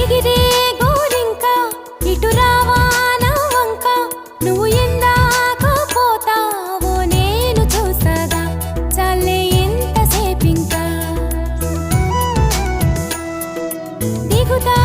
ఎగిరే గోరింక ఇటు రావా నా వంక నువ్వు ఎందాక పోతావో నేను చూసగా చాలే ఎంతసేపింకా దిగుతా